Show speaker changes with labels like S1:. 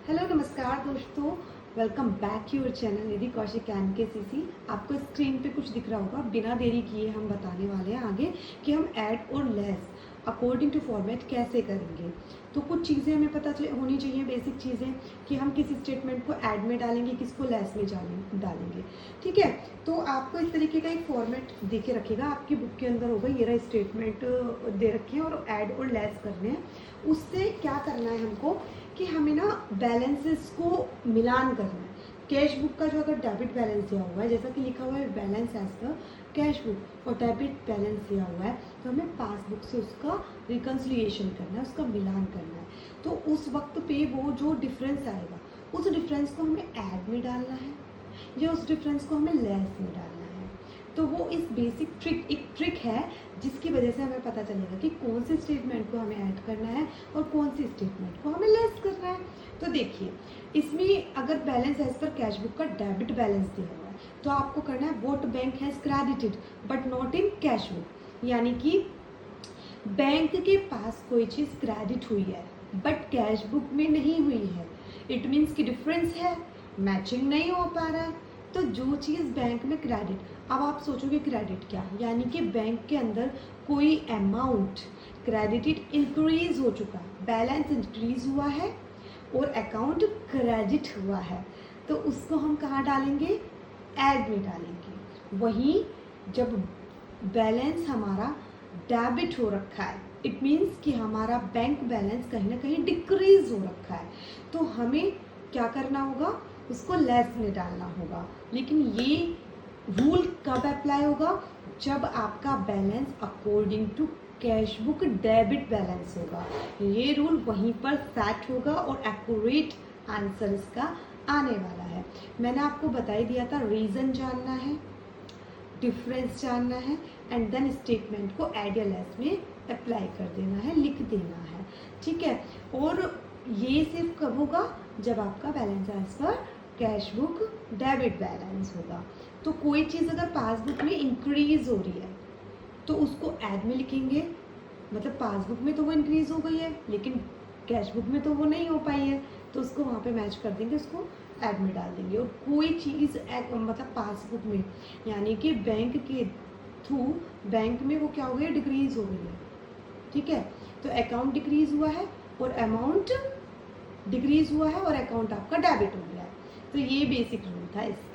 S1: Hello नमस्कार दोस्तों, welcome back your channel Nidhi Kaushik KCC। आपको स्क्रीन पे कुछ दिख रहा होगा। बिना देरी किए हम बताने वाले हैं आगे कि हम ऐड और लेस अकॉर्डिंग टू फॉर्मेट कैसे करेंगे। तो कुछ चीज़ें हमें पता होनी चाहिए, बेसिक चीज़ें कि हम किसी स्टेटमेंट को ऐड में डालेंगे, किसको लेस में डालेंगे। ठीक है, तो आपको इस तरीके का एक फॉर्मेट दे के रखेगा, आपकी बुक के अंदर होगा। ये रहा स्टेटमेंट दे रखे हैं और ऐड और लेस करने हैं। उससे क्या करना है हमको कि हमें ना बैलेंसेस को मिलान करना है। कैश बुक का जो अगर डेबिट बैलेंस दिया हुआ है, जैसा कि लिखा हुआ है balance as per cash book, और डेबिट बैलेंस दिया हुआ है, तो हमें पासबुक से उसका रिकन्सिलिएशन करना है, उसका मिलान करना है। तो उस वक्त पे वो जो डिफरेंस आएगा, उस डिफरेंस को हमें ऐड में डालना है या उस डिफरेंस को हमें लेस में डालना है। तो वो इस बेसिक एक ट्रिक है जिसकी वजह से हमें पता चलेगा कि कौन से स्टेटमेंट को हमें ऐड करना है और कौन सी स्टेटमेंट को हमें लेस करना है। तो देखिए, इसमें अगर balance as per cash book का डेबिट बैलेंस दिया हुआ है, तो आपको करना है what bank has credited but not in cash book. यानी कि बैंक के पास कोई चीज़ क्रेडिट हुई है बट कैश बुक में नहीं हुई है। इट मीन्स कि डिफरेंस है, मैचिंग नहीं हो पा रहा है। तो जो चीज़ बैंक में क्रेडिट, अब आप सोचोगे क्रेडिट क्या, यानी कि बैंक के अंदर कोई अमाउंट क्रेडिटेड इंक्रीज हो चुका है, बैलेंस इंक्रीज हुआ है और अकाउंट क्रेडिट हुआ है, तो उसको हम कहाँ डालेंगे, ऐड में डालेंगे। वहीं जब बैलेंस हमारा डेबिट हो रखा है, इट मीन्स कि हमारा बैंक बैलेंस कहीं ना कहीं डिक्रीज हो रखा है, तो हमें क्या करना होगा, उसको लेस में डालना होगा। लेकिन ये रूल कब अप्लाई होगा, जब आपका balance according to cash book debit balance होगा। ये रूल वहीं पर सेट होगा और एक्यूरेट आंसर इसका आने वाला है। मैंने आपको बता ही दिया था, रीज़न जानना है, डिफरेंस जानना है एंड देन स्टेटमेंट को ऐड या लेस में अप्लाई कर देना है, लिख देना है। ठीक है, और ये सिर्फ कब होगा, जब आपका balance as per cash book debit balance होगा। तो कोई चीज़ अगर पासबुक में इंक्रीज हो रही है तो उसको ऐड में लिखेंगे, मतलब पासबुक में तो वो इंक्रीज हो गई है लेकिन कैश बुक में तो वो नहीं हो पाई है, तो उसको वहाँ पे मैच कर देंगे, उसको ऐड में डाल देंगे। और कोई चीज़ मतलब पासबुक में, यानी कि बैंक के थ्रू बैंक में वो क्या हो गया, डिक्रीज हो गई है। ठीक है, तो अकाउंट डिक्रीज हुआ है और अमाउंट डिक्रीज हुआ है और अकाउंट आपका डेबिट हो गया है। तो ये बेसिक रूल था इसका।